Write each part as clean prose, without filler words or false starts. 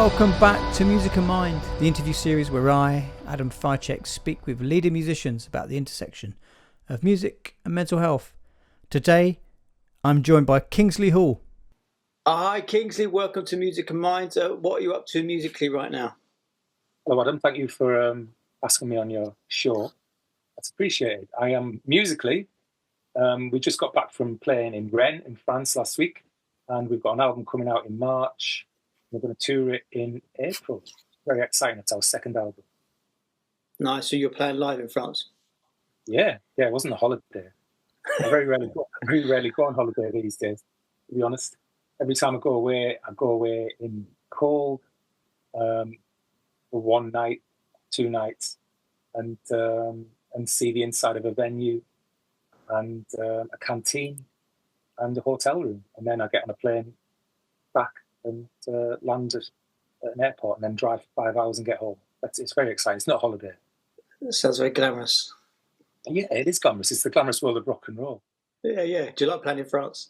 Welcome back to Music and Mind, the interview series where I, Adam Ficek, speak with leading musicians about the intersection of music and mental health. Today, I'm joined by Kingsley Hall. Hi, Kingsley. Welcome to Music and Mind. What are you up to musically right now? Hello, Adam. Thank you for asking me on your show. That's appreciated. I am musically. We just got back from playing in Rennes in France last week, and we've got an album coming out in March. We're going to tour it in April. Very exciting. It's our second album. Nice. So you're playing live in France? Yeah. It wasn't a holiday. I very rarely go on holiday these days, to be honest. Every time I go away in cold for one night, 2 nights, and see the inside of a venue and a canteen and a hotel room. And then I get on a plane back and land at an airport and then drive 5 hours and get home. It's very exciting. It's not a holiday. That sounds very glamorous. Yeah, it is glamorous. It's the glamorous world of rock and roll. Yeah. Do you like playing in France?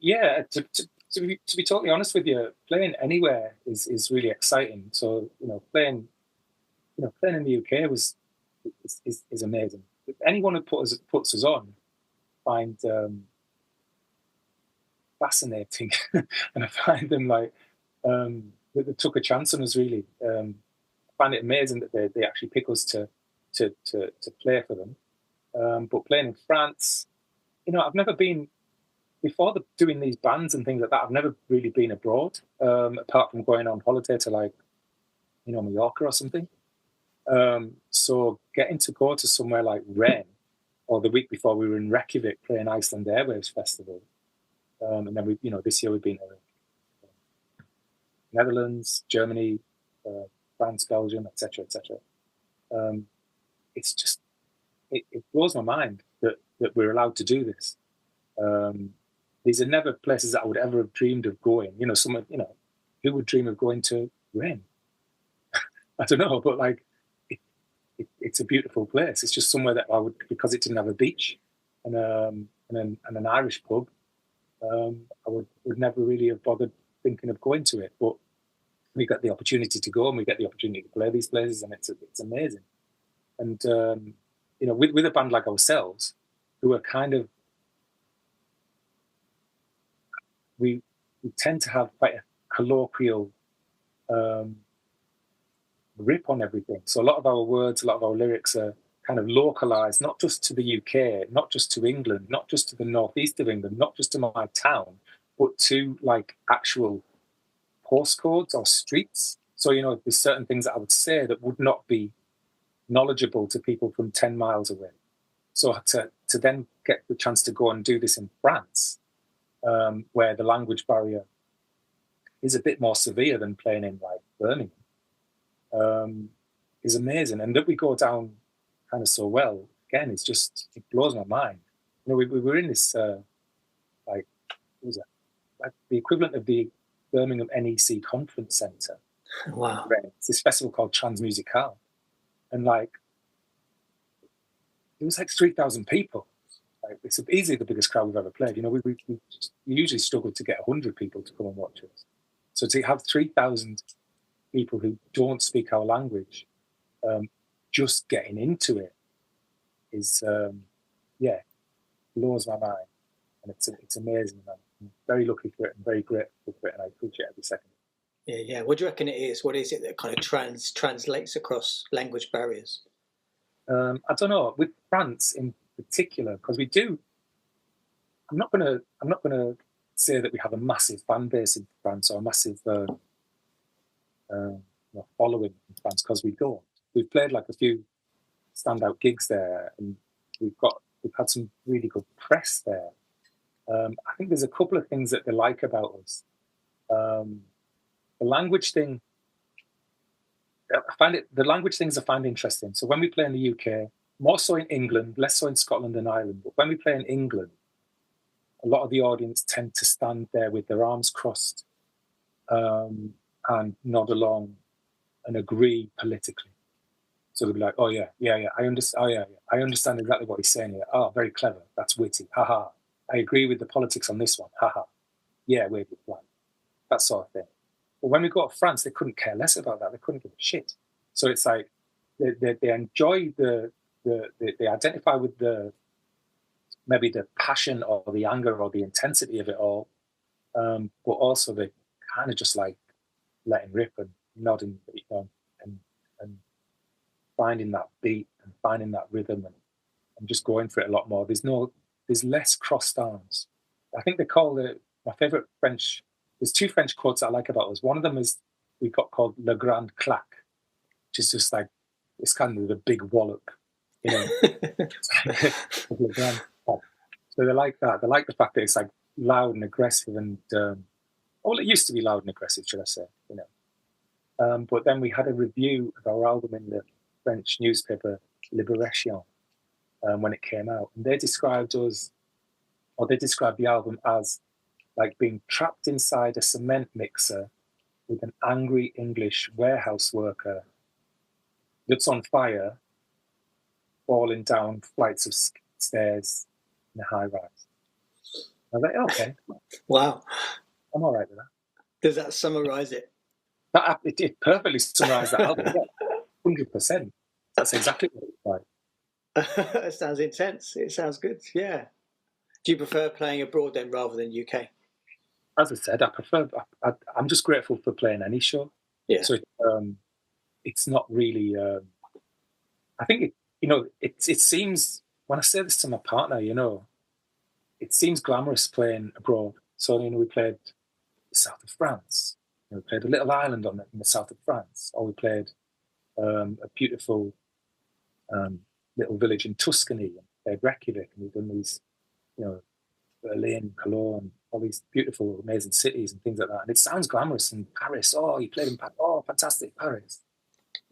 Yeah, to be totally honest with you, playing anywhere is really exciting. So, playing in the UK is amazing. Anyone who puts us on, find fascinating, and I find them like they took a chance on us. Really, I find it amazing that they actually pick us to play for them. But playing in France, I've never been before doing these bands and things like that. I've never really been abroad, apart from going on holiday to Mallorca or something. So getting to go to somewhere like Rennes, or the week before we were in Reykjavik playing Iceland Airwaves Festival, and then this year we've been to Netherlands, Germany, France, Belgium, etc. It's just it blows my mind that we're allowed to do this. These are never places that I would ever have dreamed of going. Who would dream of going to Rennes? I don't know, but it's a beautiful place. It's just somewhere that I would, because it didn't have a beach and an Irish pub, I would never really have bothered thinking of going to it. But we get the opportunity to go and we get the opportunity to play these places, and it's amazing. And with a band like ourselves, who are kind of, we tend to have quite a colloquial grip on everything. So a lot of our words, a lot of our lyrics are kind of localized, not just to the UK, not just to England, not just to the northeast of England, not just to my town, but to actual postcodes or streets. So, there's certain things that I would say that would not be knowledgeable to people from 10 miles away. So to then get the chance to go and do this in France, where the language barrier is a bit more severe than playing in Birmingham, is amazing. And that we go down kind of so well, again, it blows my mind. We were in this, what was it? The equivalent of the Birmingham NEC Conference Centre. Wow. It's this festival called Tonic Music Hall. And it was 3,000 people. It's easily the biggest crowd we've ever played. We usually struggle to get 100 people to come and watch us. So to have 3,000 people who don't speak our language just getting into it is, blows my mind. And it's amazing. I'm very lucky for it and very grateful for it, and I appreciate every second. Yeah. What do you reckon it is? What is it that kind of translates across language barriers? I don't know. With France in particular, because we do. I'm not gonna say that we have a massive fan base in France or a massive following in France, because we don't. We've played a few standout gigs there, and we've had some really good press there. I think there's a couple of things that they like about us. The language thing. The language things I find interesting. So when we play in the UK, more so in England, less so in Scotland and Ireland, but when we play in England, a lot of the audience tend to stand there with their arms crossed and nod along and agree politically. So they'll be like, "Oh yeah, I understand. Oh yeah, I understand exactly what he's saying here. Oh, very clever. That's witty. Haha. I agree with the politics on this one. Haha. Yeah, we're good plan." That sort of thing. But when we go to France, they couldn't care less about that. They couldn't give a shit. So it's like they enjoy they identify with maybe the passion or the anger or the intensity of it all, but also they kind of just like letting rip and nodding, and finding that beat and finding that rhythm and just going for it a lot more. There's less crossed arms. I think they call it, my favorite French, there's two French quotes I like about us. One of them is we got called Le Grand Claque, which is just like, it's kind of the big wallop, Le Grand Claque. So they like that. They like the fact that it's like loud and aggressive and, well, it used to be loud and aggressive, should I say, But then we had a review of our album in the French newspaper Libération when it came out, and they described the album as like being trapped inside a cement mixer with an angry English warehouse worker that's on fire, falling down flights of stairs in a high rise. I was like, okay, wow, I'm all right with that. Does that summarise it? It perfectly summarised that album. 100%. That's exactly what it's like. It sounds intense. It sounds good. Yeah. Do you prefer playing abroad then rather than UK? As I said, I'm just grateful for playing any show. Yeah. So it's not really. I think it seems, when I say this to my partner, it seems glamorous playing abroad. So we played the south of France. We played a little island in the south of France, or we played a beautiful little village in Tuscany, and played Reykjavik, and we've done these, Berlin, Cologne, all these beautiful, amazing cities and things like that. And it sounds glamorous. In Paris, oh, you played in Paris, oh, fantastic, Paris.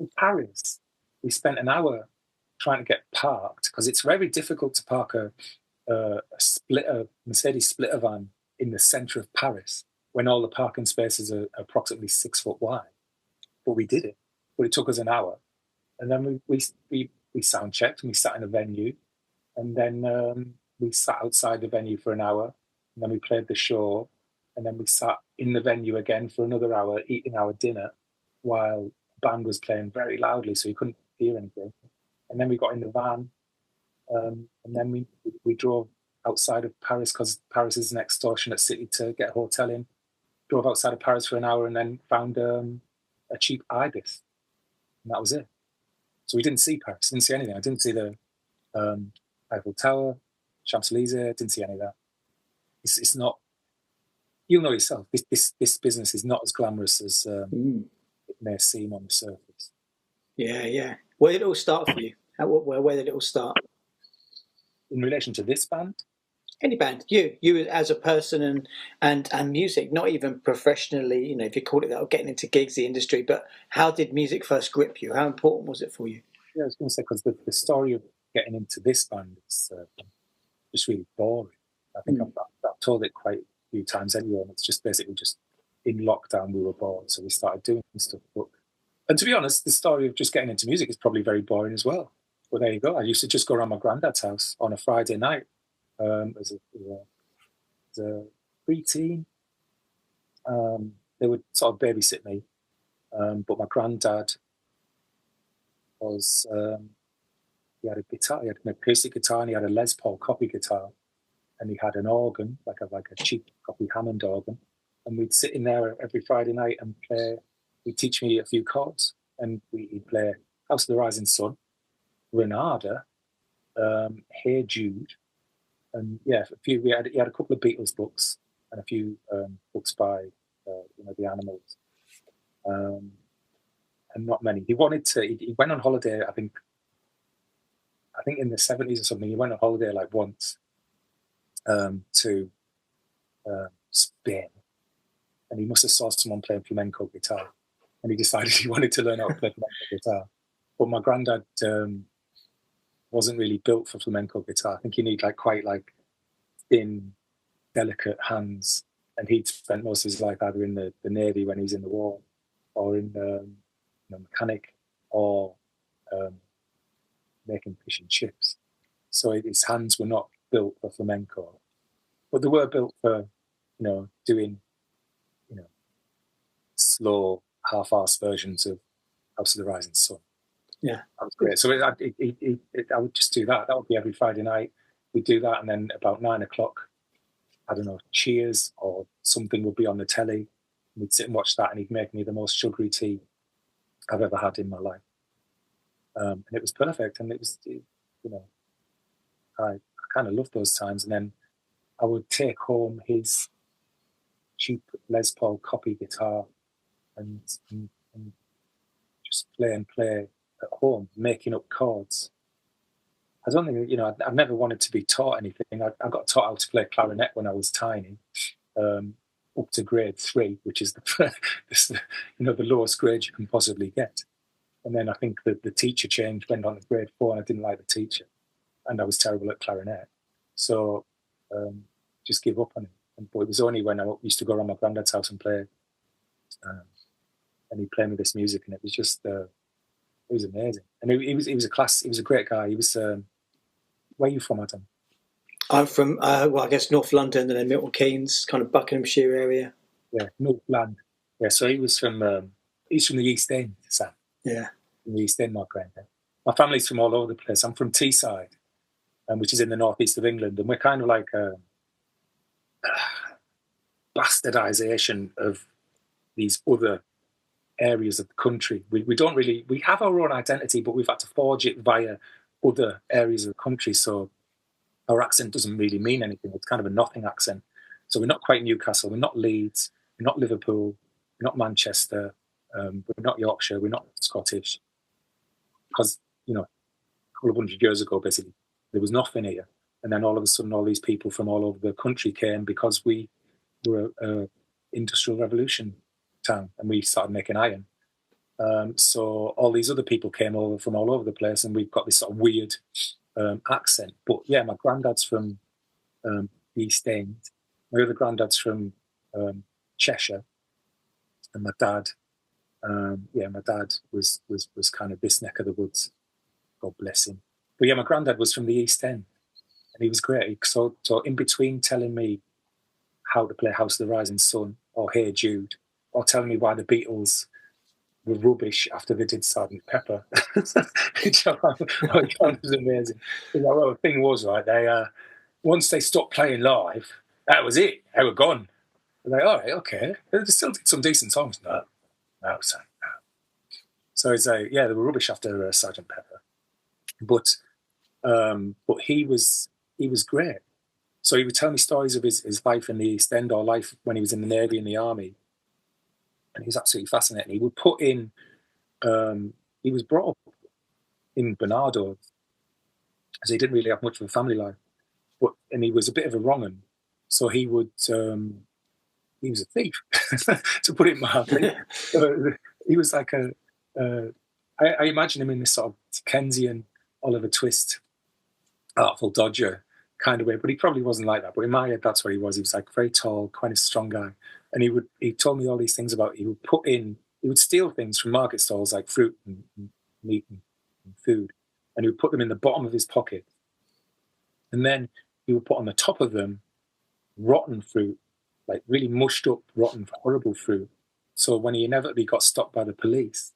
In Paris, we spent an hour trying to get parked, because it's very difficult to park a Mercedes splitter van in the centre of Paris when all the parking spaces are approximately 6 foot wide. But we did it. But it took us an hour. And then we sound checked, and we sat in a venue, and then we sat outside the venue for an hour, and then we played the show, and then we sat in the venue again for another hour eating our dinner while the band was playing very loudly, so you couldn't hear anything. And then we got in the van, and then we drove outside of Paris, because Paris is an extortionate city to get a hotel in. Drove outside of Paris for an hour, and then found a cheap ibis, and that was it. So we didn't see Paris, didn't see anything. I didn't see the Eiffel Tower, Champs-Élysées, didn't see any of that. It's not, you'll know yourself, this business is not as glamorous as it may seem on the surface. Yeah. Where did it all start for you? Where did it all start? In relation to this band? Any band, you as a person and music, not even professionally, if you call it that, or getting into gigs, the industry, but how did music first grip you? How important was it for you? Yeah, I was going to say, because the story of getting into this band is just really boring. I think I've told it quite a few times anyway, and it's just basically just in lockdown we were bored, so we started doing stuff. And to be honest, the story of just getting into music is probably very boring as well. But there you go. I used to just go around my granddad's house on a Friday night as a preteen. They would sort of babysit me, but my granddad was he had a guitar, he had an acoustic guitar, and he had a Les Paul copy guitar, and he had an organ, like a cheap copy Hammond organ, and we'd sit in there every Friday night and play. He'd teach me a few chords, and he'd play House of the Rising Sun, Renada, Hey Jude, and he had a couple of Beatles books and a few books by the Animals, and not many. He went on holiday. I think in the 70s or something. He went on holiday like once to Spain, and he must have saw someone playing flamenco guitar, and he decided he wanted to learn how to play flamenco guitar. But my granddad wasn't really built for flamenco guitar. I think you need quite thin, delicate hands, and he'd spent most of his life either in the Navy when he was in the war, or in mechanic, or making fish and chips. So his hands were not built for flamenco, but they were built for doing slow, half-arsed versions of House of the Rising Sun. Yeah, that was great. So I would just do that. That would be every Friday night. We'd do that, and then about 9 o'clock, I don't know, Cheers or something would be on the telly. We'd sit and watch that, and he'd make me the most sugary tea I've ever had in my life. And it was perfect, and it was, I kind of loved those times. And then I would take home his cheap Les Paul copy guitar and just play at home, making up chords. I don't think, I've never wanted to be taught anything. I got taught how to play clarinet when I was tiny, up to grade 3, which is the lowest grade you can possibly get. And then I think that the teacher changed, went on to grade 4, and I didn't like the teacher, and I was terrible at clarinet. So just give up on it. But it was only when I used to go around my granddad's house and play, and he'd play me this music, and it was just, it was amazing. And he was a great guy. He was, where are you from, Adam? I'm from, I guess North London, and then Milton Keynes, kind of Buckinghamshire area. Yeah, North Land. Yeah, so he's from the East End, Sam. Yeah. From the East End, my granddad. My family's from all over the place. I'm from Teesside, which is in the northeast of England, and we're kind of like a bastardization of these other areas of the country. We don't really, we have our own identity, but we've had to forge it via other areas of the country. So our accent doesn't really mean anything. It's kind of a nothing accent. So we're not quite Newcastle. We're not Leeds. We're not Liverpool. We're not Manchester. We're not Yorkshire. We're not Scottish. Because, a couple of 100 years ago, basically, there was nothing here. And then all of a sudden, all these people from all over the country came because we were an industrial revolution town, and we started making iron. So all these other people came over from all over the place, and we've got this sort of weird accent. But yeah, my granddad's from the East End. My other granddad's from Cheshire, and my dad, my dad was kind of this neck of the woods. God bless him. But yeah, my granddad was from the East End, and he was great. So in between telling me how to play House of the Rising Sun or Hey Jude, or telling me why the Beatles were rubbish after they did Sgt. Pepper, which I found was amazing. Well, the thing was, right, they once they stopped playing live, that was it. They were gone. They're like, all right, okay. They still did some decent songs. No. So it's they were rubbish after Sgt. Pepper, but he was great. So he would tell me stories of his life in the East End, or life when he was in the Navy and the Army. And he was absolutely fascinating. He would put in, he was brought up in Barnardo, so he didn't really have much of a family life. And he was a bit of a wrong-un. So he would, he was a thief, to put it mildly. He was like I imagine him in this sort of Dickensian Oliver Twist, Artful Dodger kind of way, but he probably wasn't like that. But in my head, that's what he was. He was like very tall, quite a strong guy. And he told me all these things about, he would steal things from market stalls like fruit and meat and food, and he would put them in the bottom of his pocket. And then he would put on the top of them rotten fruit, like really mushed up, rotten, horrible fruit. So when he inevitably got stopped by the police,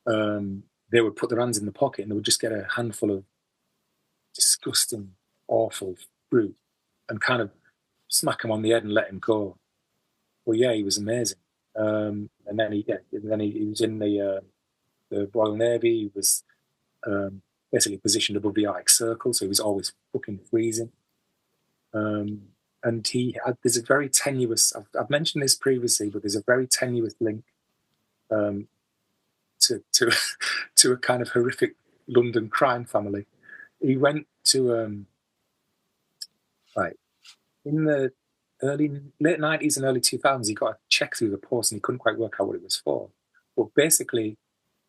they would put their hands in the pocket and they would just get a handful of disgusting, awful fruit and kind of smack him on the head and let him go. Well, yeah, he was amazing. And then he was in the Royal Navy. He was basically positioned above the Arctic Circle, so he was always fucking freezing. And there's a very tenuous, I've mentioned this previously, but there's a very tenuous link to a kind of horrific London crime family. He went to, in the late 90s and early 2000s, he got a check through the post and he couldn't quite work out what it was for. But basically,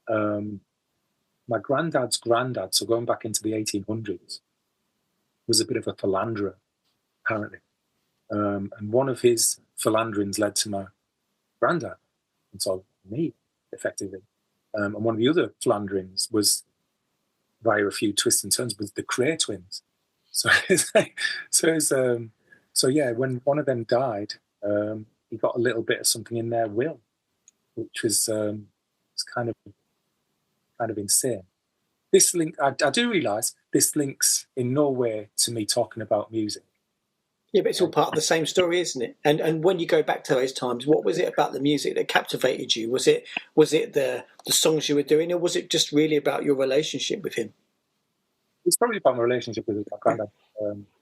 my granddad's granddad, so going back into the 1800s, was a bit of a philanderer, apparently. And one of his philanderings led to my granddad, and so me, effectively. And one of the other philanderings was, via a few twists and turns, was the Cray twins. So when one of them died, he got a little bit of something in their will. which was kind of insane. This link, I do realise this links in no way to me talking about music. Yeah, but it's all part of the same story, isn't it? And when you go back to those times, what was it about the music that captivated you? Was it the songs you were doing, or was it just really about your relationship with him? It's probably about my relationship with my granddad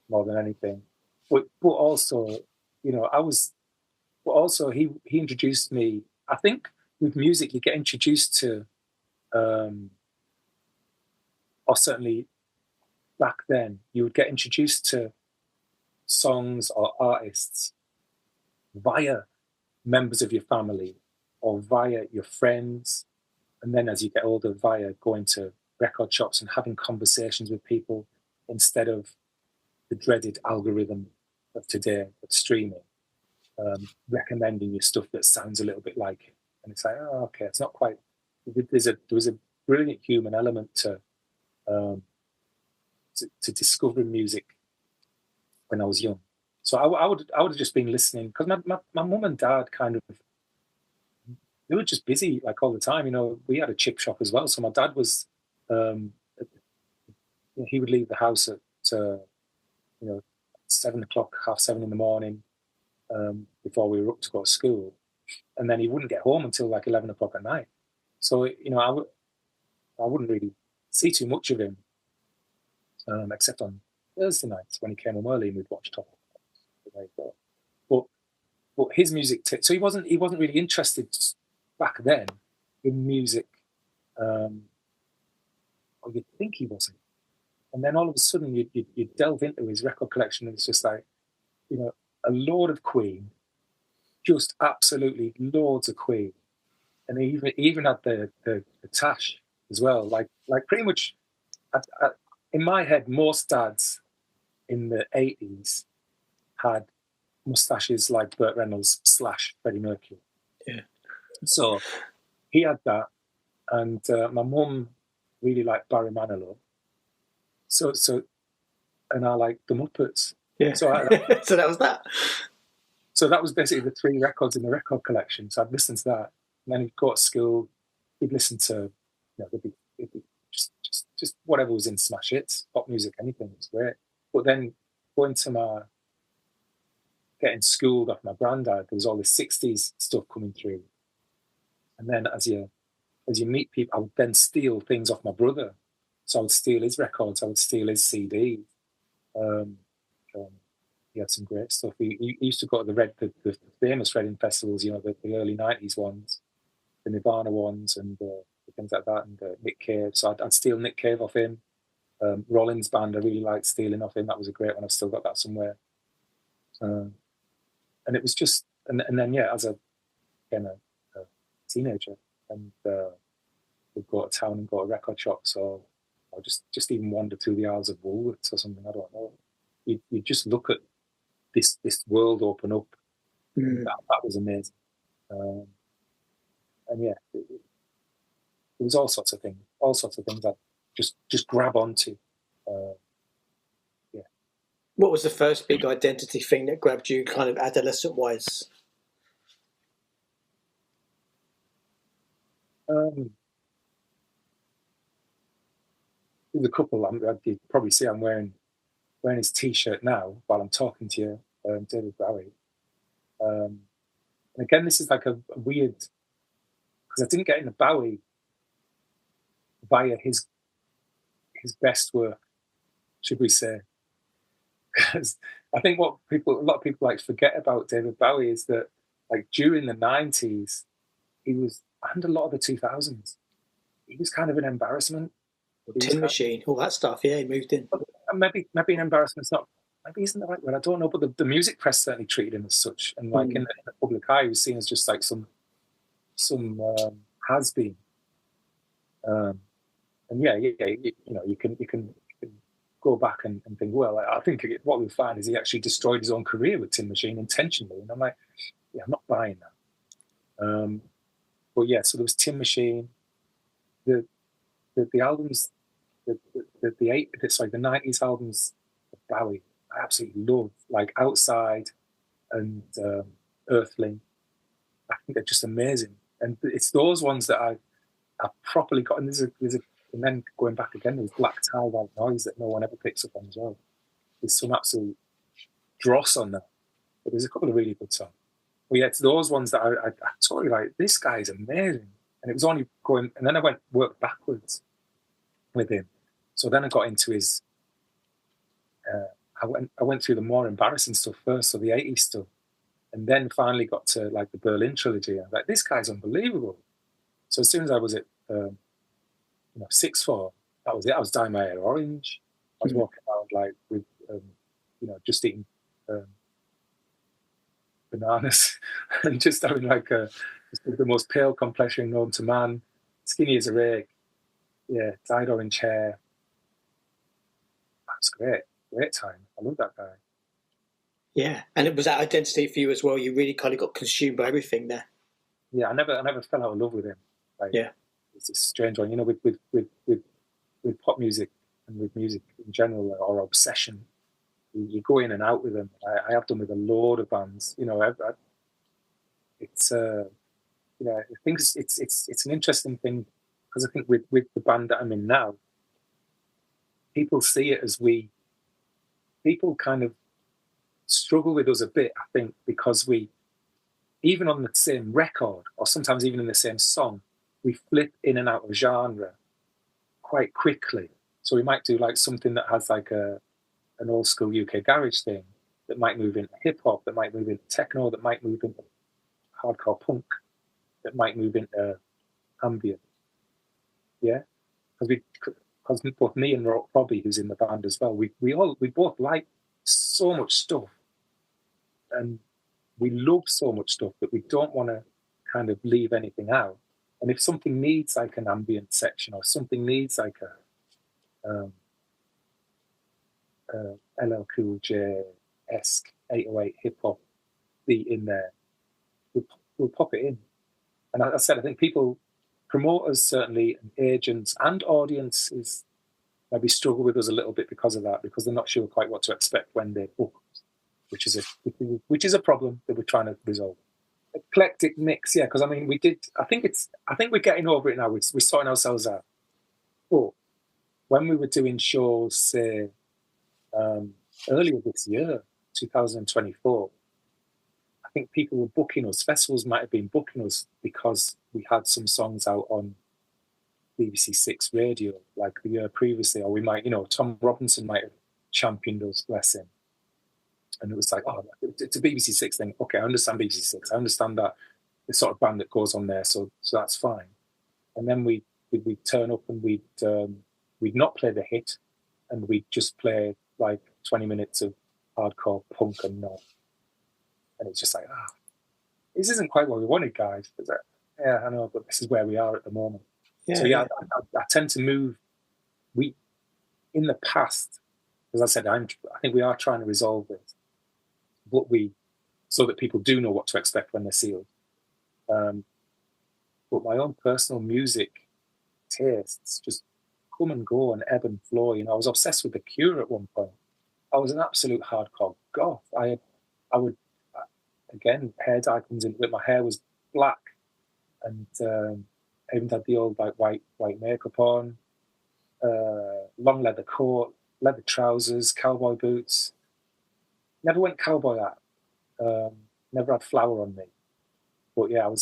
more than anything. But also, you know, he introduced me. I think with music, you get introduced to, or certainly back then, you would get introduced to songs or artists via members of your family or via your friends. And then as you get older, via going to record shops and having conversations with people instead of the dreaded algorithm of today of streaming, recommending you stuff that sounds a little bit like it. And it's like, oh, okay, it's not quite. There was a brilliant human element to discovering music when I was young. So I would have just been listening because my mum and dad kind of, they were just busy like all the time. You know, we had a chip shop as well. So my dad was, he would leave the house at 7 o'clock, 6:30 in the morning, before we were up to go to school, and then he wouldn't get home until like 11 o'clock at night. So I wouldn't really see too much of him, except on Thursday nights when he came home early and we'd watch Top. But his music, so he wasn't really interested back then in music, or you'd think he wasn't. And then all of a sudden you delve into his record collection and it's just like, you know, a load of Queen, just absolutely loads of Queen. And he even had the tash as well. Like pretty much, in my head, most dads in the 80s had mustaches like Burt Reynolds / Freddie Mercury. Yeah. So he had that, and my mum really liked Barry Manilow. So and I liked the Muppets. Yeah. So so that was that. So that was basically the 3 records in the record collection. So I'd listen to that, and then he'd go to school. He'd listen to, it'd be just whatever was in smash hits, pop music, anything was great. But then going to getting schooled off my granddad, there was all this 60s stuff coming through. And then as you meet people, I would then steal things off my brother. So I would steal his records, I would steal his CD. He had some great stuff. He used to go to the famous Reading festivals, you know, the early 90s ones, the Nirvana ones, and things like that, and Nick Cave. So I'd steal Nick Cave off him. Rollins Band, I really liked stealing off him. That was a great one. I've still got that somewhere. And it was just, and then as a teenager, and we'd go to town and go to record shops, or just even wander through the aisles of Woolworths or something. I don't know. You just look at this world open up. That was amazing. And it was all sorts of things that just grab onto. What was the first big identity thing that grabbed you, kind of adolescent-wise? There's a couple. You'd probably see I'm wearing his T-shirt now while I'm talking to you, David Bowie. And again, this is like a weird, because I didn't get into Bowie via his best work, should we say? Because I think what a lot of people like to forget about David Bowie is that, like, during the 90s, he was, and a lot of the 2000s, he was kind of an embarrassment. Tin Machine, all that stuff. Yeah, he moved in. Maybe an embarrassment's not. Maybe isn't the right word. I don't know, but the music press certainly treated him as such, and like in the public eye, he was seen as just like some has been. And you can go back and think, well, I think what we'll find is he actually destroyed his own career with Tin Machine intentionally, and I'm like, yeah, I'm not buying that. But yeah, so there was Tin Machine, the albums, the 90s albums of Bowie, I absolutely love, like Outside and Earthling. I think they're just amazing. And it's those ones that I properly got. And and then going back again, there's Black Tie, White Noise that no one ever picks up on as well. There's some absolute dross on there, but there's a couple of really good songs. Well, yeah, it's those ones that I totally like. This guy's amazing, and it was only going, and then I worked backwards with him. So then I got into his. I went through the more embarrassing stuff first, so the 80s stuff, and then finally got to like the Berlin trilogy. I was like, this guy's unbelievable. So as soon as I was at sixth form, that was it. I was dyeing my hair orange. I was walking around like with just eating bananas and just having like the most pale complexion known to man, skinny as a rake. Yeah, dyed orange hair. That's great time. I love that guy. Yeah, and it was that identity for you as well. You really kind of got consumed by everything there. Yeah, I never fell out of love with him. Like, yeah, it's a strange one. You know, with pop music and with music in general, or obsession, you go in and out with them. I have done with a load of bands. You know, it's I think it's an interesting thing, because I think with the band that I'm in now, people see it as people kind of struggle with us a bit, I think, because we, even on the same record, or sometimes even in the same song, we flip in and out of genre quite quickly. So we might do like something that has like an old school UK garage thing, that might move into hip hop, that might move into techno, that might move into hardcore punk, that might move into ambient. Yeah, because both me and Robbie, who's in the band as well, we both like so much stuff, and we love so much stuff that we don't want to kind of leave anything out. And if something needs like an ambient section, or something needs like a LL Cool J-esque 808 hip hop beat in there, we'll pop it in. And as I said, I think people, promoters certainly, and agents and audiences maybe struggle with us a little bit because of that, because they're not sure quite what to expect when they book, which is a problem that we're trying to resolve. Eclectic mix, yeah, because I mean, I think we're getting over it now. We're sorting ourselves out. But when we were doing shows, say, earlier this year, 2024, I think people were booking us. Festivals might have been booking us because we had some songs out on BBC Six radio like the year previously, or we might, Tom Robinson might have championed us, bless him. And it was like, oh, it's a BBC Six thing. Okay, I understand BBC Six. I understand that the sort of band that goes on there, so that's fine. And then we'd turn up and we'd not play the hit, and we'd just play like 20 minutes of hardcore punk and not. And it's just like, this isn't quite what we wanted, guys. Yeah, I know, but this is where we are at the moment. Yeah, so yeah, I tend to move. In the past, as I said, I think we are trying to resolve this, so that people do know what to expect when they see us. But my own personal music tastes just come and go and ebb and flow. I was obsessed with The Cure at one point. I was an absolute hardcore goth. I would, again, hair dye comes into it. My hair was black, and I even had the old like white makeup on, long leather coat, leather trousers, cowboy boots. Never went cowboy hat. Never had flour on me. But yeah, I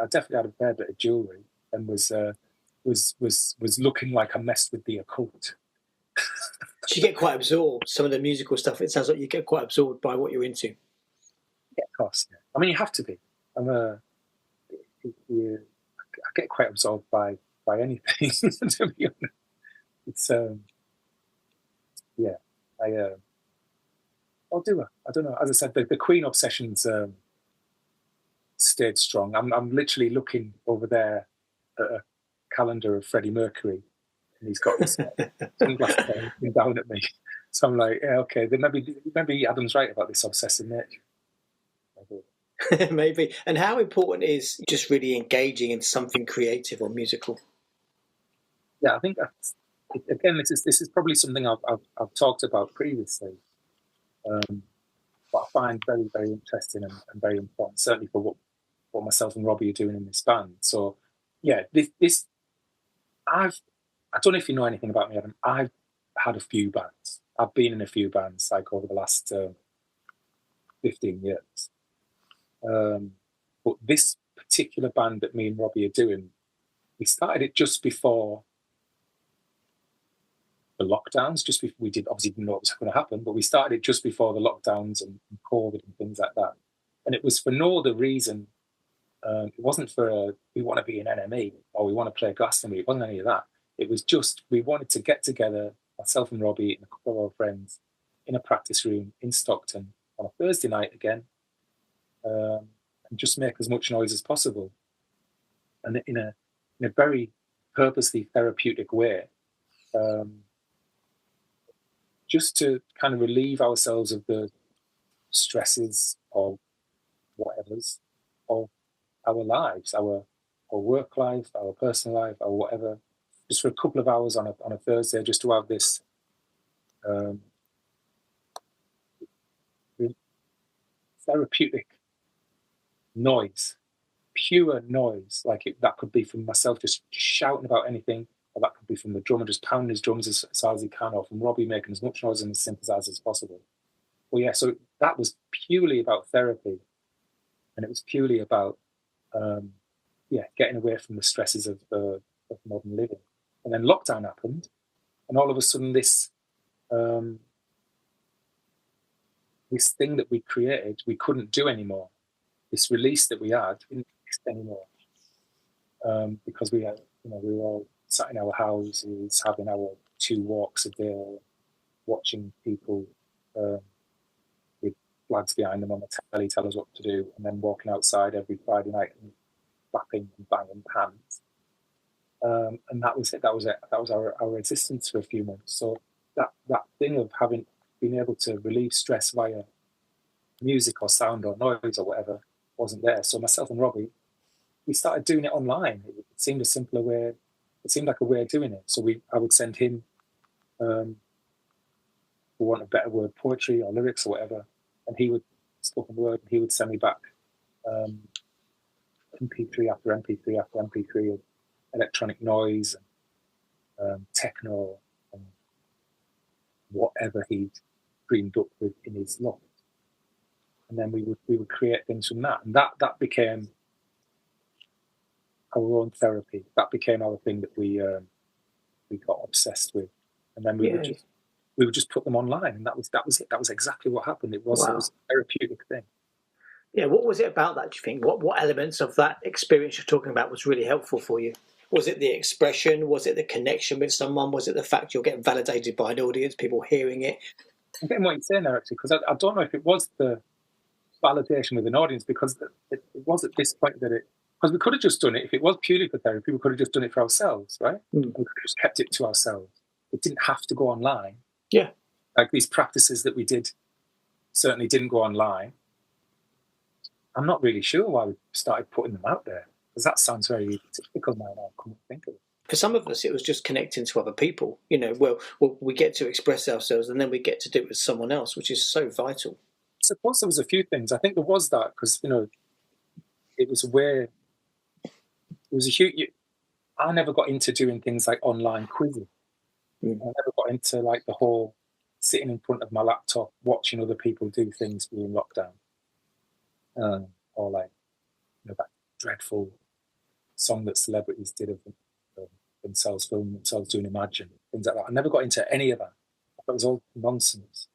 definitely had a fair bit of jewellery, and was looking like I messed with the occult. So you get quite absorbed. Some of the musical stuff, it sounds like you get quite absorbed by what you're into. Yeah, of course. Yeah. I mean, you have to be. I get quite absorbed by anything. To be honest, it's yeah. I'll do it. I don't know. As I said, the Queen obsession's stayed strong. I'm literally looking over there at a calendar of Freddie Mercury, and he's got his sunglasses looking down at me. So I'm like, yeah, okay. Then maybe Adam's right about this obsessive nature. Maybe. And how important is just really engaging in something creative or musical? Yeah, I think that's, again, this is probably something I've talked about previously, but I find very, very interesting and very important, certainly for what myself and Robbie are doing in this band. So yeah, this I don't know if you know anything about me, Adam. I've had a few bands. I've been in a few bands like over the last 15 years. But this particular band that me and Robbie are doing, we started it just before the lockdowns. We obviously didn't know what was going to happen, but we started it just before the lockdowns and COVID and things like that. And it was for no other reason. It wasn't for we want to be an NME or we want to play Glastonbury. It wasn't any of that. It was just we wanted to get together, myself and Robbie and a couple of our friends, in a practice room in Stockton on a Thursday night again, and just make as much noise as possible. And in a very purposely therapeutic way, just to kind of relieve ourselves of the stresses or whatever's of our lives, our work life, our personal life, or whatever, just for a couple of hours on a Thursday, just to have this therapeutic noise, pure noise. Like that could be from myself just shouting about anything, or that could be from the drummer just pounding his drums as hard as he can, or from Robbie making as much noise in the synthesizer as possible. Well, yeah, so that was purely about therapy, and it was purely about getting away from the stresses of modern living. And then lockdown happened, and all of a sudden this thing that we created, we couldn't do anymore. This release that we had didn't exist anymore, because we had, we were all sat in our houses, having our 2 walks a day, watching people with flags behind them on the telly tell us what to do, and then walking outside every Friday night and clapping and banging pans. And that was it. That was our existence for a few months. So that thing of being able to relieve stress via music or sound or noise or whatever wasn't there. So myself and Robbie, we started doing it online. It seemed a simpler way. It seemed like a way of doing it. So I would send him, for want of a better word, poetry or lyrics or whatever, and he would spoken word. And he would send me back MP3 after MP3 after MP3 of electronic noise and techno and whatever he'd dreamed up with in his loft. And then we would create things from that, and that became our own therapy. That became our thing that we got obsessed with, and then we would just put them online, and that was it. That was exactly what happened. It was a therapeutic thing. Yeah, what was it about that, do you think? What elements of that experience you're talking about was really helpful for you? Was it the expression? Was it the connection with someone? Was it the fact you're getting validated by an audience, people hearing it? I'm getting what you're saying there, actually, because I don't know if it was the validation with an audience, because it was at this point because we could have just done it, if it was purely for therapy, we could have just done it for ourselves, right? We could have just kept it to ourselves. It didn't have to go online. Yeah. Like these practices that we did certainly didn't go online. I'm not really sure why we started putting them out there, because that sounds very typical now. I couldn't think of it. For some of us, it was just connecting to other people. Well, we get to express ourselves, and then we get to do it with someone else, which is so vital. I suppose there was a few things. I think there was that, because it was where it was a huge. I never got into doing things like online quizzing. I never got into like the whole sitting in front of my laptop watching other people do things during lockdown. Or like that dreadful song that celebrities did of themselves, filming themselves doing Imagine, things like that. I never got into any of that. I thought it was all nonsense.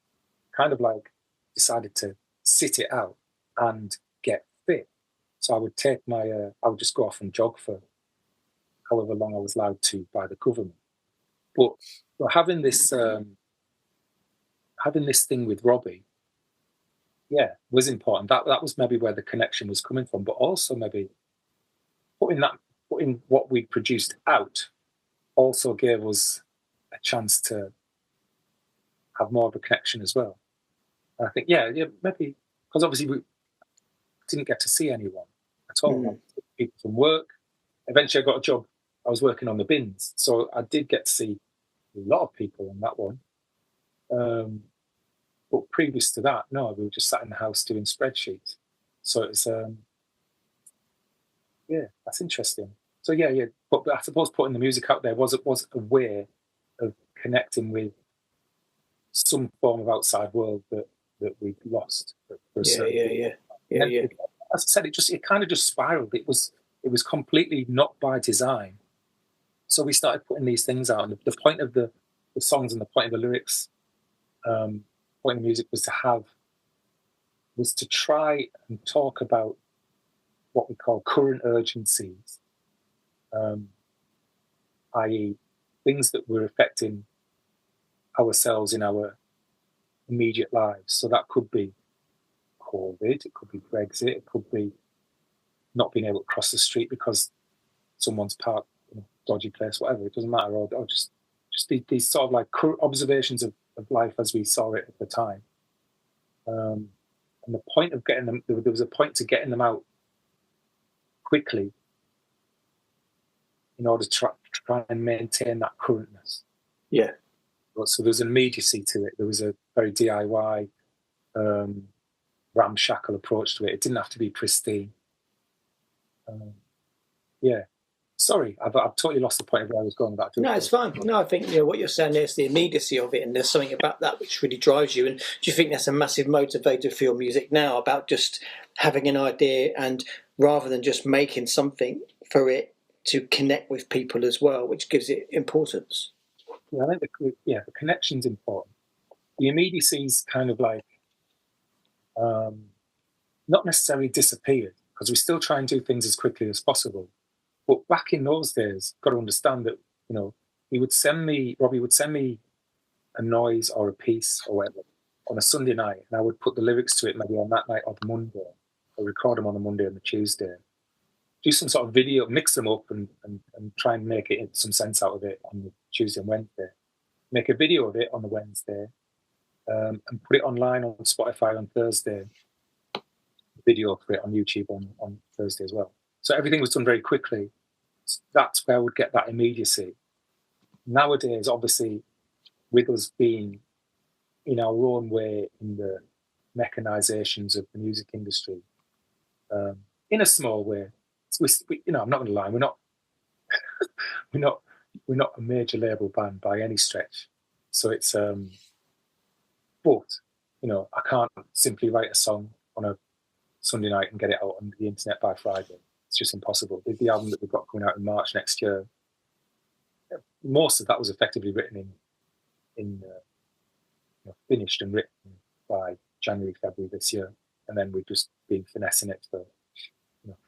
Kind of like decided to sit it out and get fit. So I would take I would just go off and jog for however long I was allowed to by the government. But having this thing with Robbie, was important. That was maybe where the connection was coming from, but also maybe putting what we produced out also gave us a chance to have more of a connection as well. And I think, maybe because obviously we didn't get to see anyone at all. People from work. Eventually, I got a job. I was working on the bins, so I did get to see a lot of people on that one. But previous to that, no, we were just sat in the house doing spreadsheets. So it was, Yeah, that's interesting. So yeah. But I suppose putting the music out there was a way of connecting with some form of outside world that we'd lost for a certain period. Yeah. As I said, it kind of just spiraled. It was completely not by design. So we started putting these things out, and the point of the songs and the point of the lyrics, point of the music was to try and talk about what we call current urgencies, i.e. things that were affecting ourselves in our immediate lives. So that could be COVID, it could be Brexit, it could be not being able to cross the street because someone's parked in a dodgy place, whatever. It doesn't matter, or just these sort of like observations of life as we saw it at the time. And the point of getting them, there was a point to getting them out quickly in order to try and maintain that currentness. Yeah. So there was an immediacy to it. There was a very DIY, ramshackle approach to it. It didn't have to be pristine. Yeah. Sorry, I've totally lost the point of where I was going back to. No, it's fine. No, I think what you're saying there is the immediacy of it, and there's something about that which really drives you. And do you think that's a massive motivator for your music now, about just having an idea and rather than just making something, for it to connect with people as well, which gives it importance? Yeah, I think the connection's important. The immediacy's kind of like not necessarily disappeared, because we still try and do things as quickly as possible. But back in those days, got to understand that, Robbie would send me a noise or a piece or whatever on a Sunday night, and I would put the lyrics to it maybe on that night or the Monday, or record them on the Monday and the Tuesday. Do some sort of video, mix them up and try and make it some sense out of it on the Tuesday and Wednesday. Make a video of it on the Wednesday, and put it online on Spotify on Thursday. Video for it on YouTube on Thursday as well. So everything was done very quickly. That's where I would get that immediacy. Nowadays, obviously, with us being in our own way in the mechanizations of the music industry, in a small way, I'm not going to lie, we're not a major label band by any stretch. So it's, but I can't simply write a song on a Sunday night and get it out on the internet by Friday. It's just impossible. The album that we've got coming out in March next year, most of that was effectively written in finished and written by January, February this year, and then we've just been finessing it for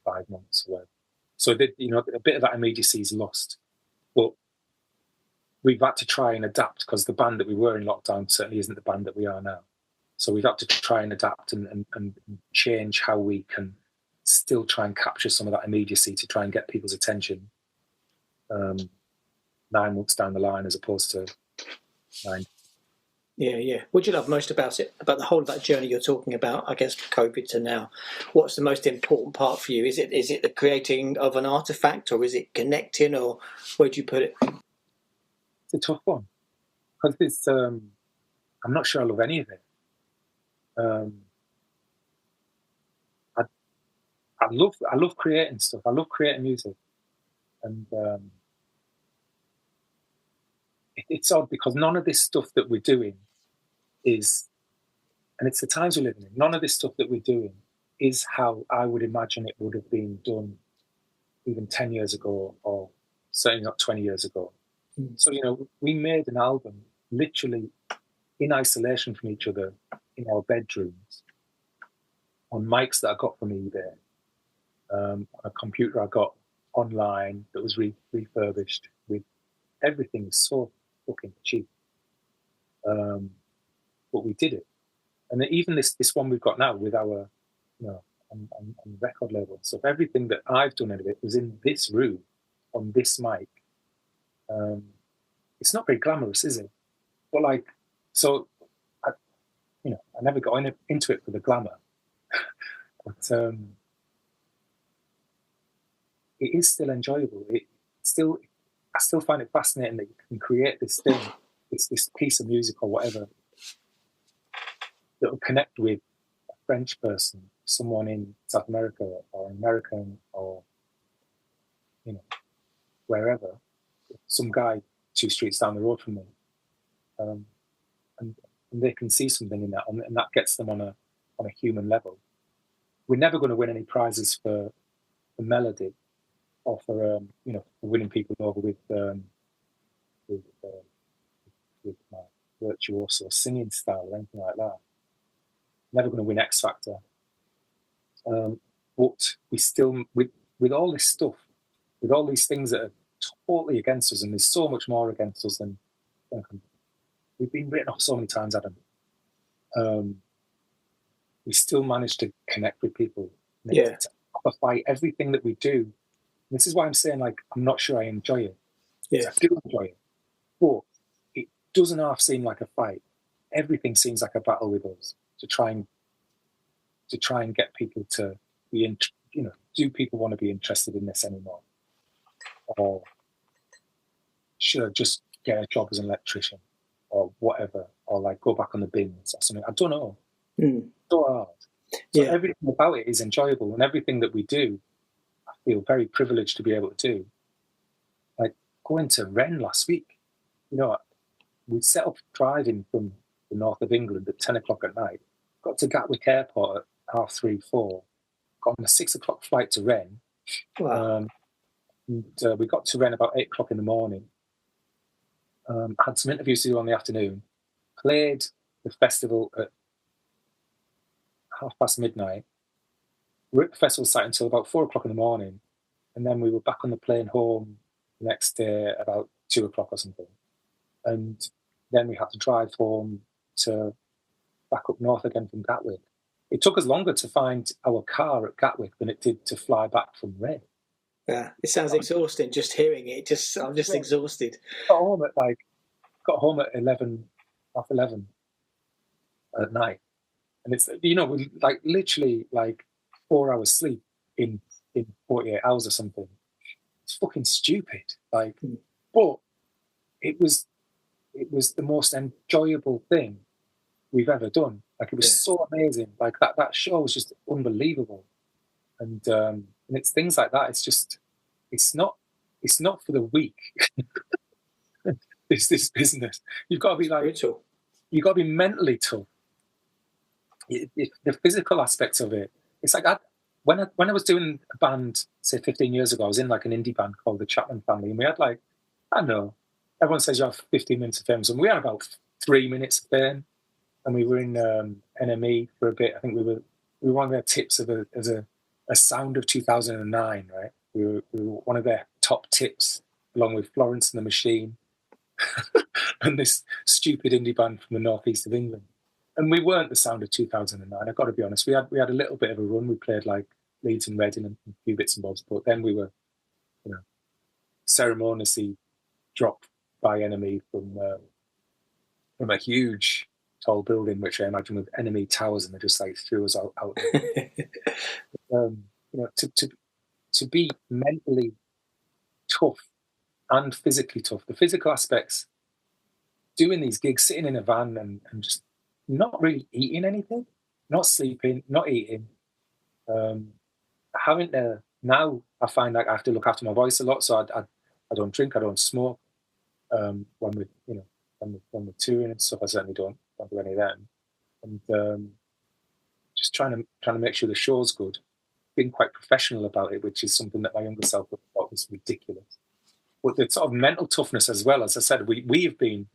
5 months or whatever. So a bit of that immediacy is lost, but we've had to try and adapt, because the band that we were in lockdown certainly isn't the band that we are now. So we've had to try and adapt and change how we can still try and capture some of that immediacy to try and get people's attention 9 months down the line as opposed to 9. Yeah. What do you love most about it, about the whole of that journey you're talking about, I guess, COVID to now? What's the most important part for you? Is it the creating of an artifact, or is it connecting, or where do you put it? It's a tough one, because it's I'm not sure I love any of it. I love creating stuff. I love creating music, and it's odd because none of this stuff that we're doing is, and it's the times we're living in, none of this stuff that we're doing is how I would imagine it would have been done even 10 years ago, or certainly not 20 years ago. So, we made an album literally in isolation from each other in our bedrooms, on mics that I got from eBay, on a computer I got online that was refurbished, with everything so fucking cheap. But we did it. And then even this one we've got now with our, on record label and stuff, everything that I've done out of it was in this room, on this mic. It's not very glamorous, is it? But so I never got into it for the glamour. But it is still enjoyable. I still find it fascinating that you can create this thing, this piece of music or whatever, that will connect with a French person, someone in South America, or American, or wherever, some guy 2 streets down the road from me, and they can see something in that, and that gets them on a human level. We're never going to win any prizes for melody or for for winning people over with my virtuoso singing style or anything like that. Never going to win X Factor. But we still, with all this stuff, with all these things that are totally against us, and there's so much more against us than we've been written off so many times, Adam. We still manage to connect with people. Yeah. To fight everything that we do. This is why I'm saying, like, I'm not sure I enjoy it. Yeah. I do enjoy it, but it doesn't half seem like a fight. Everything seems like a battle with us to try and get people to be do people want to be interested in this anymore, or should I just get a job as an electrician or whatever, or like go back on the bins or something? I don't know. So hard. So everything about it is enjoyable, and everything that we do, I feel very privileged to be able to do. Like going to Rennes last week, we set up driving from the north of England at 10 o'clock at night, got to Gatwick Airport at 3:30, 4, got on a 6 o'clock flight to Rennes. Wow. And we got to Rennes about 8 o'clock in the morning. Had some interviews to do on the afternoon, played the festival at midnight. We were at the festival site until about 4 o'clock in the morning, and then we were back on the plane home the next day about 2 o'clock or something. And then we had to drive home to back up north again from Gatwick. It took us longer to find our car at Gatwick than it did to fly back from Rennes. Yeah, it sounds exhausting just hearing it. I'm just exhausted. Got home at 11 at night, and it's we like literally like 4 hours sleep in 48 hours or something. It's fucking stupid. Like, but it was the most enjoyable thing we've ever done. Like, it was so amazing. Like that show was just unbelievable. And it's things like that. It's not for the weak. This business. You've got to be like, you've got to be mentally tough. The physical aspects of it. It's like when I was doing a band, say 15 years ago, I was in like an indie band called the Chapman Family, and we had like, I don't know, everyone says you have 15 minutes of fame, so we had about 3 minutes of fame, and we were in NME for a bit. I think we were one of their tips as a sound of 2009, right? We were one of their top tips, along with Florence and the Machine, and this stupid indie band from the northeast of England. And we weren't the sound of 2009. I've got to be honest. We had a little bit of a run. We played like Leeds and Reading and a few bits and bobs, but then we were, ceremoniously dropped by NME from a huge tall building, which I imagine with enemy towers, and they just like threw us out there. To be mentally tough and physically tough. The physical aspects, doing these gigs, sitting in a van and just not really eating anything, not sleeping, not eating. Having to, now I find like I have to look after my voice a lot, so I don't drink, I don't smoke. When we're touring and stuff, I certainly don't do any of that. And just trying to make sure the show's good. Being quite professional about it, which is something that my younger self thought was ridiculous. But the sort of mental toughness as well, as I said, we have been,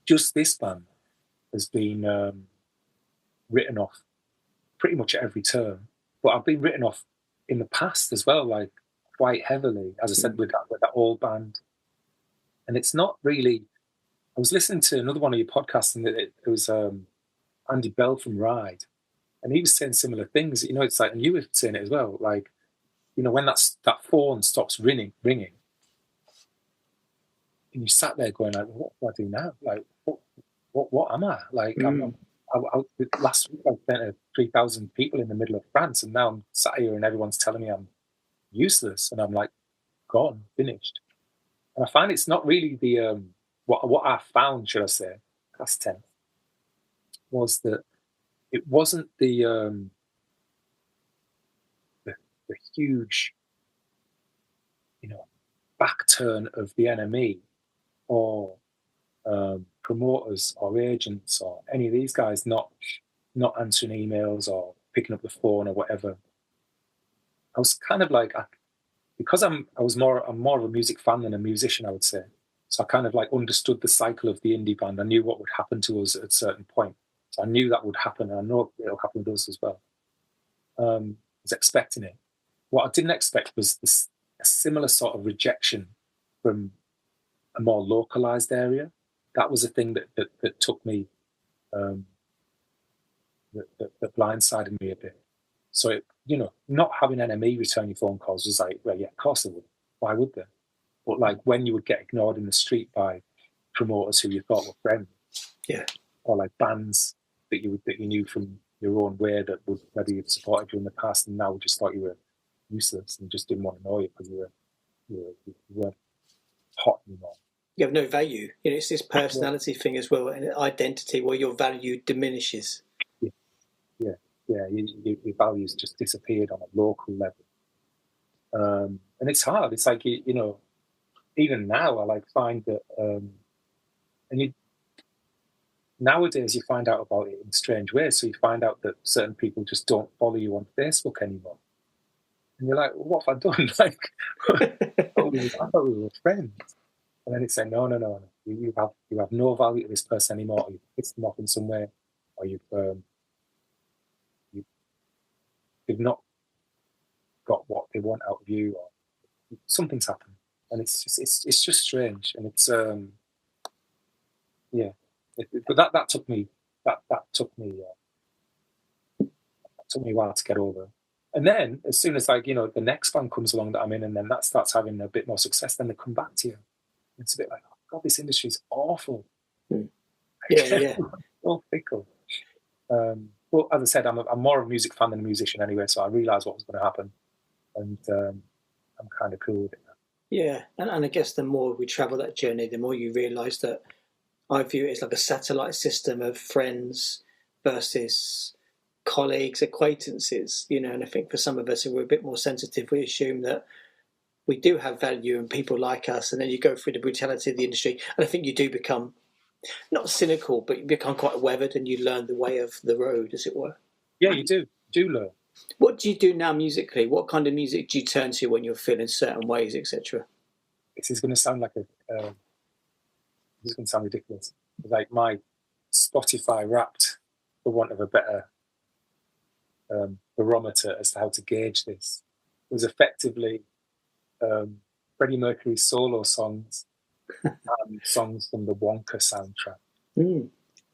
just this band has been written off pretty much at every turn. But I've been written off in the past as well, like quite heavily, as I said, with that old band. And it's not really, I was listening to another one of your podcasts, and it was Andy Bell from Ride. And he was saying similar things. It's like, and you were saying it as well, like, when that phone stops ringing, and you sat there going like, what do I do now? Like, what am I? Like, last week I spent 3,000 people in the middle of France, and now I'm sat here and everyone's telling me I'm useless, and I'm like, gone, finished. And I find it's not really the what I found, should I say, past 10, was that it wasn't the huge back turn of the NME or promoters or agents or any of these guys not answering emails or picking up the phone or whatever. I was kind of like, because I'm more of a music fan than a musician, I would say. So I kind of like understood the cycle of the indie band. I knew what would happen to us at a certain point. So I knew that would happen, and I know it'll happen with us as well. I was expecting it. What I didn't expect was a similar sort of rejection from a more localized area. That was a thing that took me, that blindsided me a bit. So, not having NME return your phone calls was like, well, yeah, of course they would. Why would they? But like when you would get ignored in the street by promoters who you thought were friends, yeah, or like bands that you knew from your own way that would maybe have supported you in the past and now just thought you were useless and just didn't want to know you because you weren't hot anymore. You have no value. It's this personality thing as well, and identity where your value diminishes. Yeah, your values just disappeared on a local level. And it's hard. It's like, even now I find that, nowadays you find out about it in strange ways. So you find out that certain people just don't follow you on Facebook anymore. And you're like, well, what have I done? I thought we were friends. And then it's saying, no. You have no value to this person anymore. Or you've pissed them off in some way, or you've not got what they want out of you, or something's happened. And it's just strange. And it's but that took me a while to get over. And then as soon as the next band comes along that I'm in, and then that starts having a bit more success, then they come back to you. It's a bit like, oh God, this industry's awful. Yeah. So fickle. But as I said, I'm more of a music fan than a musician anyway, so I realised what was going to happen, and I'm kind of cool with it now. Yeah, and I guess the more we travel that journey, the more you realise that I view it as like a satellite system of friends versus colleagues, acquaintances, and I think for some of us who are a bit more sensitive, we assume that we do have value and people like us, and then you go through the brutality of the industry, and I think you do become not cynical, but you become quite weathered and you learn the way of the road, as it were. Yeah, you do learn. What do you do now musically? What kind of music do you turn to when you're feeling certain ways, etc.? This is going to sound like this is going to sound ridiculous. Like my Spotify Wrapped, for want of a better barometer as to how to gauge this, was effectively Freddie Mercury's solo songs and songs from the Wonka soundtrack.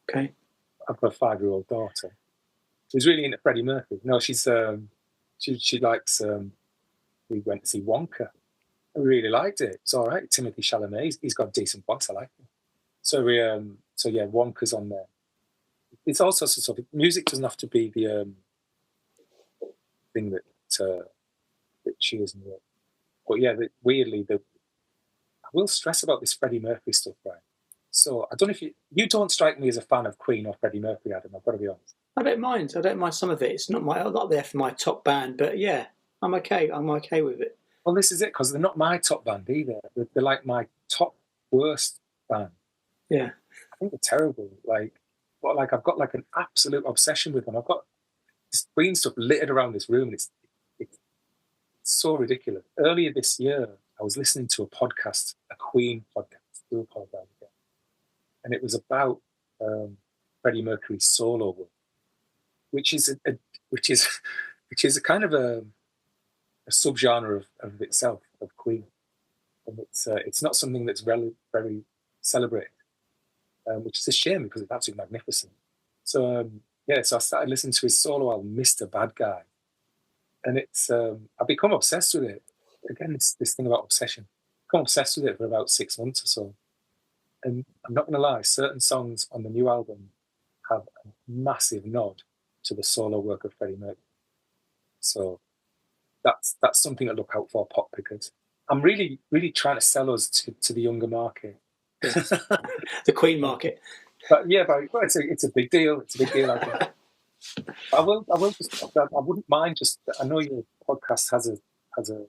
Okay. I've got a 5-year-old daughter who's really into Freddie Mercury. No, she likes. We went to see Wonka. I really liked it. It's all right. Timothy Chalamet, he's got a decent voice. I like him. So Wonka's on there. It's all sorts of stuff. Music doesn't have to be the thing that cheers me up. But yeah, weirdly, I will stress about this Freddie Mercury stuff, right? So I don't know if you don't strike me as a fan of Queen or Freddie Mercury, Adam. I've got to be honest. I don't mind some of it. It's not there for my top band, but yeah, I'm okay. I'm okay with it. Well, this is it, because they're not my top band either. They're like my top worst band. Yeah, I think they're terrible. But I've got like an absolute obsession with them. I've got this Queen stuff littered around this room, and it's so ridiculous. Earlier this year, I was listening to a Queen podcast. I do apologize again, and it was about Freddie Mercury's solo work, which is a kind of a subgenre of itself, of Queen, and it's not something that's very celebrated, which is a shame because it's absolutely magnificent. So so I started listening to his solo album, Mr. Bad Guy, and it's I've become obsessed with it. Again, it's this thing about obsession. I've become obsessed with it for about 6 months or so, and I'm not going to lie, certain songs on the new album have a massive nod to the solo work of Freddie Mercury. So that's something to look out for, pop pickers. I'm really, really trying to sell us to the younger market. The Queen market. But it's a big deal. It's a big deal, I think. I wouldn't mind just. I know your podcast has a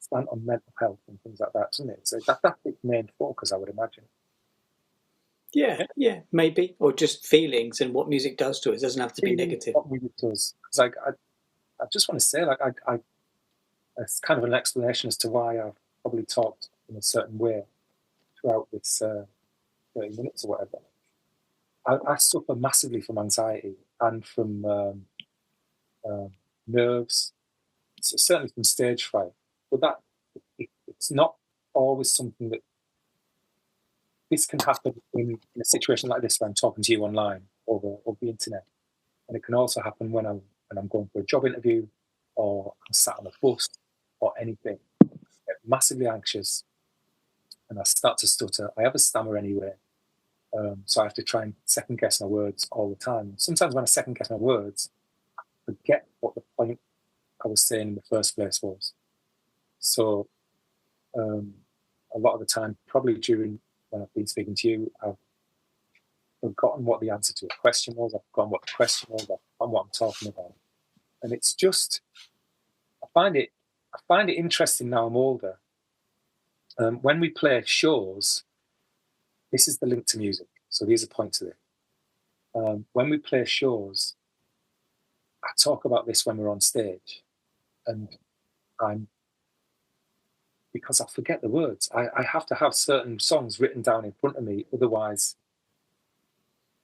slant on mental health and things like that, doesn't it? So that's its main focus, I would imagine. Yeah, maybe, or just feelings and what music does to us. It doesn't have to be negative. What music does, because I just want to say, like, I it's kind of an explanation as to why I've probably talked in a certain way throughout this 30 minutes or whatever. I suffer massively from anxiety and from nerves, certainly from stage fright. But it's not always something that this can happen in a situation like this when I'm talking to you online over the internet, and it can also happen when I'm going for a job interview or I'm sat on a bus or anything. I get massively anxious and I start to stutter. I have a stammer anyway, so I have to try and second guess my words all the time. Sometimes when I second guess my words, I forget what the point I was saying in the first place was. So a lot of the time, probably during when I've been speaking to you, I've forgotten what the answer to a question was. I've forgotten what the question was. I've forgotten what I'm talking about. And it's just, I find it interesting now I'm older. When we play shows, this is the link to music. So these are points of it. When we play shows, I talk about this when we're on stage, and because I forget the words. I have to have certain songs written down in front of me, otherwise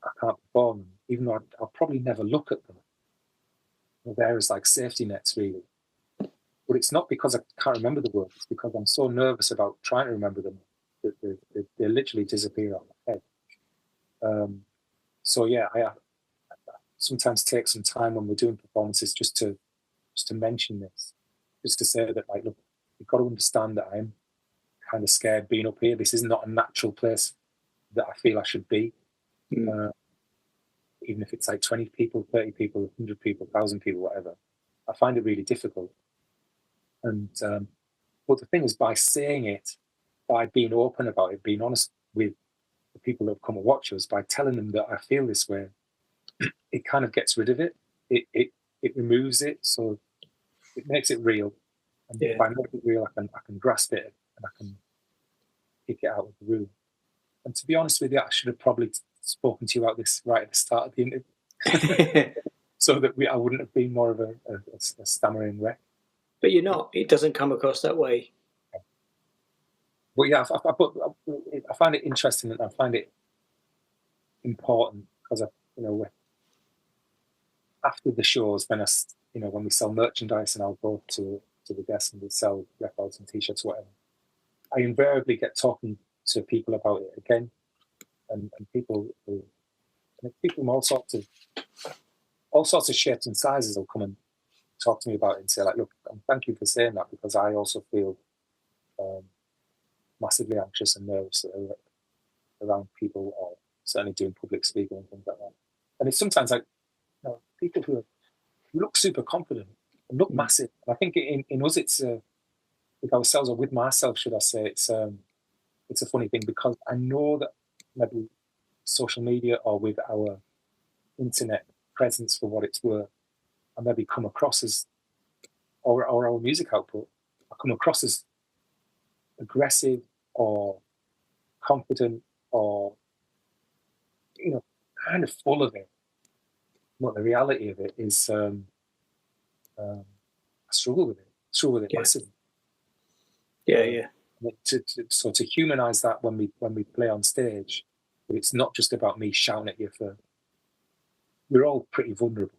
I can't perform them, even though I'll probably never look at them. They're as like safety nets, really. But it's not because I can't remember the words, it's because I'm so nervous about trying to remember them that they literally disappear out of my head. So yeah, I sometimes take some time when we're doing performances just to mention this, just to say that, like, look, you've got to understand that I'm kind of scared being up here. This is not a natural place that I feel I should be. Even if it's like 20 people, 30 people, 100 people, 1,000 people, whatever, I find it really difficult. And but the thing is, by saying it, by being open about it, being honest with the people that have come and watch us, by telling them that I feel this way, it kind of gets rid of it. It removes it, so it makes it real. And by making it real, I can grasp it and I can kick it out of the room. And to be honest with you, I should have probably spoken to you about this right at the start of the interview, so that I wouldn't have been more of a stammering wreck. But you're not. It doesn't come across that way. But yeah, I find it interesting and I find it important because after the shows, when we sell merchandise and I'll go to the desk and we sell records and T-shirts, whatever, I invariably get talking to people about it again, and people from all sorts of shapes and sizes will come and talk to me about it and say, like, look, thank you for saying that, because I also feel massively anxious and nervous around people, or certainly doing public speaking and things like that. And it's sometimes like, people who look super confident and look massive. And I think in us, it's with ourselves, or with myself, should I say, it's a funny thing, because I know that maybe social media or with our internet presence, for what it's worth, I maybe come across as, or our music output, I come across as aggressive or confident or, kind of full of it. But the reality of it is, I struggle with it massively. Yeah. So to humanise that when we play on stage, but it's not just about me shouting at you we're all pretty vulnerable.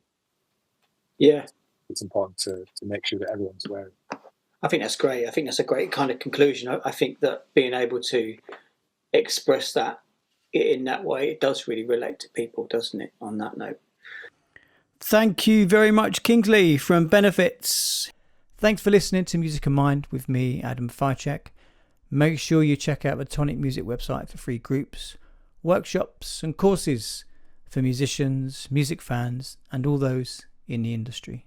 Yeah. It's important to make sure that everyone's aware of it. I think that's great. I think that's a great kind of conclusion. I think that being able to express that in that way, it does really relate to people, doesn't it, on that note? Thank you very much, Kingsley from Benefits. Thanks for listening to Music and Mind with me, Adam Ficek. Make sure you check out the Tonic Music website for free groups, workshops and courses for musicians, music fans and all those in the industry.